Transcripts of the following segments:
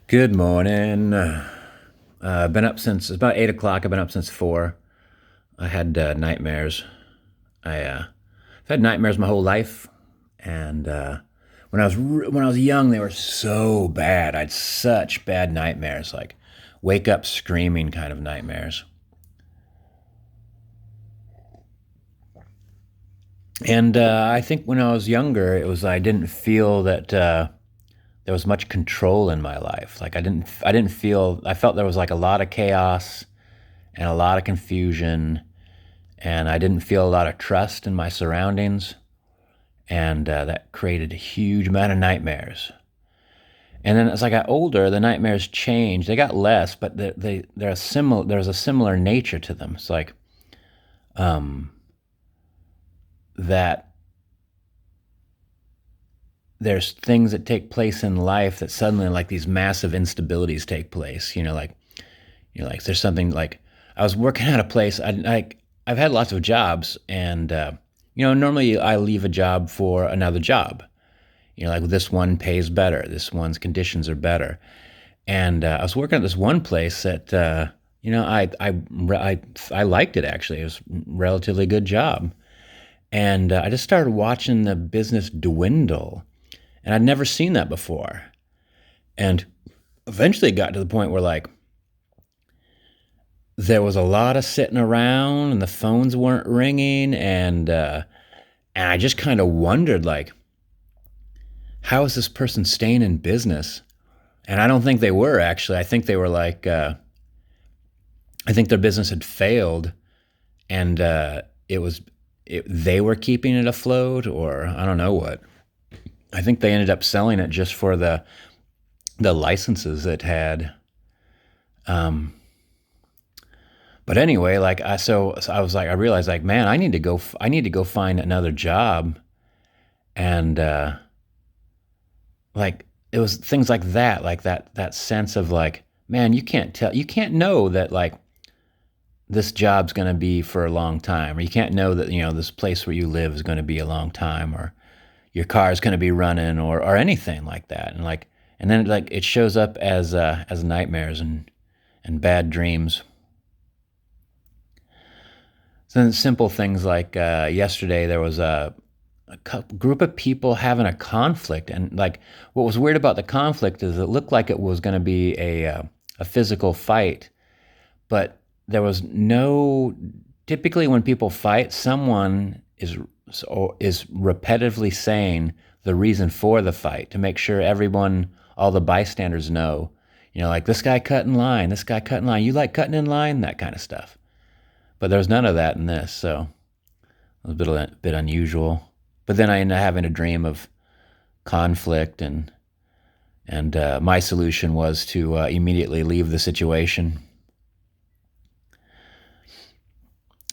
Good morning. Been up since it's about 8 o'clock. I've been up since 4. I had nightmares. I've had nightmares my whole life, and when I was young, they were so bad. I had such bad nightmares, like wake up screaming kind of nightmares. And I think when I was younger, it was I didn't feel that there was much control in my life. Like I didn't feel. I felt there was like a lot of chaos and a lot of confusion, and I didn't feel a lot of trust in my surroundings, and that created a huge amount of nightmares. And then as I got older, the nightmares changed. They got less, but they're a similar. There's a similar nature to them. It's like um, that. There's things that take place in life that suddenly, like these massive instabilities, take place. Like there's something like I was working at a place. I've had lots of jobs, and normally I leave a job for another job. Like this one pays better, this one's conditions are better, and I was working at this one place that I liked it actually. It was a relatively good job, and I just started watching the business dwindle, and I'd never seen that before, and eventually it got to the point where like there was a lot of sitting around and the phones weren't ringing, and I just kind of wondered like how is this person staying in business? And I don't think they were actually. I think they were like I think their business had failed, and they were keeping it afloat, or I don't know what. I think they ended up selling it just for the licenses it had. Um, But anyway, like so I was like, I realized like, man, I need to go find another job, and like it was things like that sense of like, man, you can't know that like this job's going to be for a long time, or you can't know that this place where you live is going to be a long time, or your car is going to be running, or anything like that, and then like it shows up as nightmares and bad dreams. So then simple things like yesterday there was a group of people having a conflict, and like what was weird about the conflict is it looked like it was going to be a physical fight, but there was no. Typically, when people fight, someone is repetitively saying the reason for the fight to make sure everyone, all the bystanders know. Like this guy cut in line, this guy cut in line. You like cutting in line, that kind of stuff. But there's none of that in this, so it was a bit unusual. But then I ended up having a dream of conflict, and my solution was to immediately leave the situation.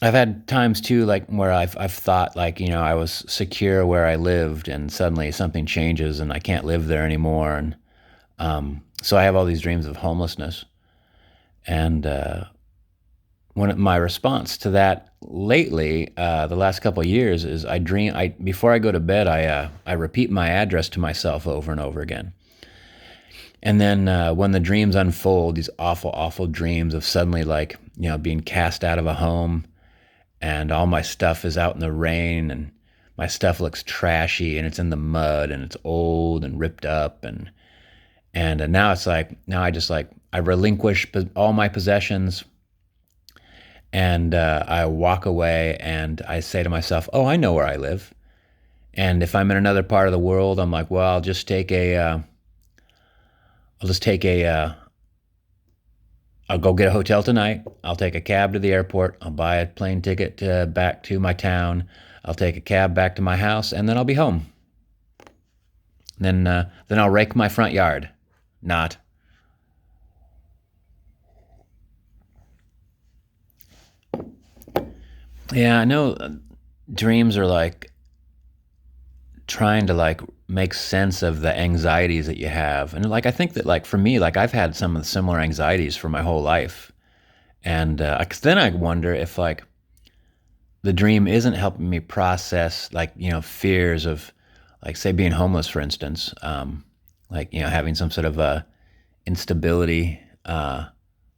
I've had times too, like where I've thought like I was secure where I lived, and suddenly something changes and I can't live there anymore, and so I have all these dreams of homelessness, and my response to that lately, the last couple of years, is I dream. I before I go to bed, I repeat my address to myself over and over again. And then when the dreams unfold, these awful, awful dreams of suddenly like being cast out of a home, and all my stuff is out in the rain, and my stuff looks trashy, and it's in the mud, and it's old and ripped up, and now it's like now I just like I relinquish all my possessions, and I walk away, and I say to myself, "Oh, I know where I live." And if I'm in another part of the world, I'm like, "Well, I'll just take a, I'll go get a hotel tonight. I'll take a cab to the airport. I'll buy a plane ticket back to my town. I'll take a cab back to my house, and then I'll be home. Then I'll rake my front yard. Not. Yeah, I know. Dreams are like trying to like make sense of the anxieties that you have, and like I think that like for me, like I've had some of the similar anxieties for my whole life, and 'cause then I wonder if like the dream isn't helping me process like fears of like say being homeless, for instance, like having some sort of a instability,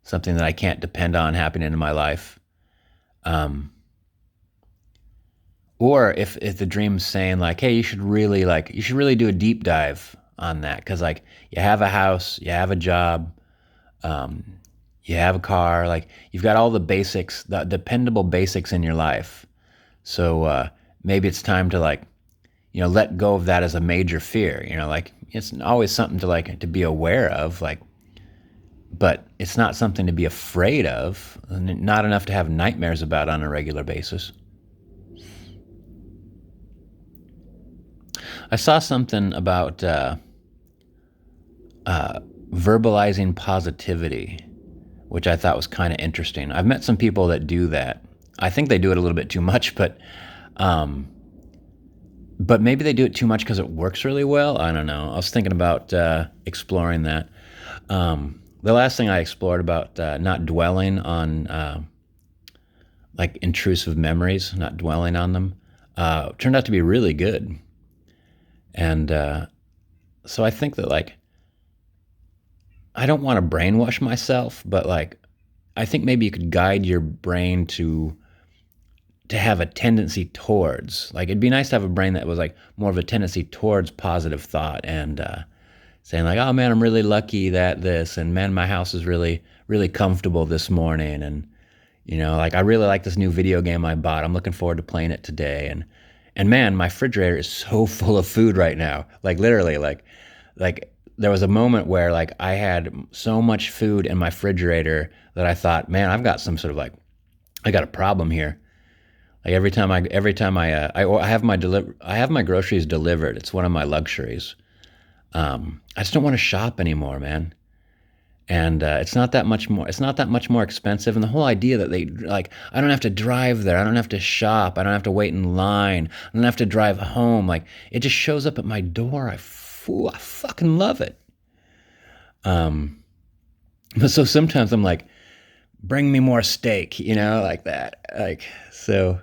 something that I can't depend on happening in my life. Um, or if the dream's saying like, hey, you should really do a deep dive on that because like you have a house, you have a job, um, you have a car, like you've got all the basics, the dependable basics in your life. So maybe it's time to like let go of that as a major fear. Like it's always something to like to be aware of, like, but it's not something to be afraid of. Not enough to have nightmares about on a regular basis. I saw something about verbalizing positivity, which I thought was kind of interesting. I've met some people that do that. I think they do it a little bit too much, um, but maybe they do it too much because it works really well. I don't know. I was thinking about exploring that. The last thing I explored about not dwelling on like intrusive memories, not dwelling on them, turned out to be really good. And so I think that like I don't want to brainwash myself, but like I think maybe you could guide your brain to have a tendency towards, like it'd be nice to have a brain that was like more of a tendency towards positive thought and saying like, oh man, I'm really lucky that this, and man, my house is really really comfortable this morning, and like I really like this new video game I bought. I'm looking forward to playing it today, and man, my refrigerator is so full of food right now. Like literally, like there was a moment where like I had so much food in my refrigerator that I thought, man, I've got some sort of like I got a problem here. Like I have I have my groceries delivered. It's one of my luxuries. I just don't want to shop anymore, man. And it's not that much more. It's not that much more expensive. And the whole idea that they like, I don't have to drive there. I don't have to shop. I don't have to wait in line. I don't have to drive home. Like it just shows up at my door. I fucking love it. Um, but so sometimes I'm like, bring me more steak, like that. Like so.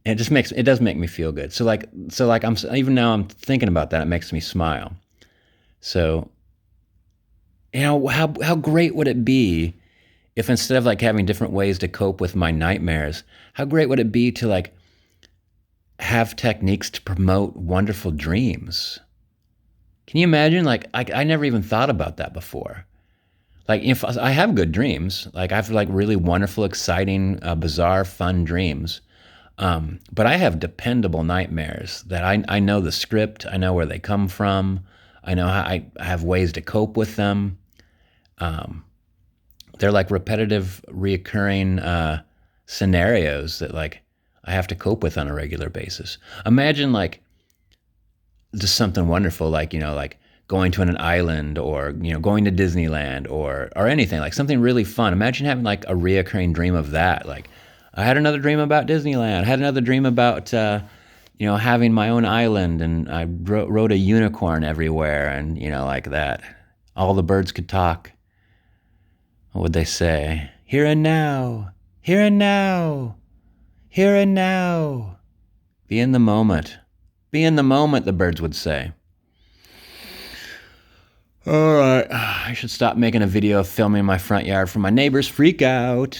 And it does make me feel good. So like even now I'm thinking about that. It makes me smile. So how great would it be if instead of like having different ways to cope with my nightmares, how great would it be to like have techniques to promote wonderful dreams? Can you imagine? Like I never even thought about that before. Like if I have good dreams, like I have like really wonderful, exciting, bizarre, fun dreams. But I have dependable nightmares that I know the script, I know where they come from, I know how I have ways to cope with them. Um, they're like repetitive, reoccurring scenarios that like I have to cope with on a regular basis. Imagine like just something wonderful, like like going to an island or going to Disneyland or anything like something really fun. Imagine having like a reoccurring dream of that, like. I had another dream about Disneyland. I had another dream about, having my own island, and I rode a unicorn everywhere, and like that. All the birds could talk. What would they say? Here and now, here and now, here and now. Be in the moment. Be in the moment, the birds would say. All right, I should stop making a video of filming my front yard for my neighbors freak out.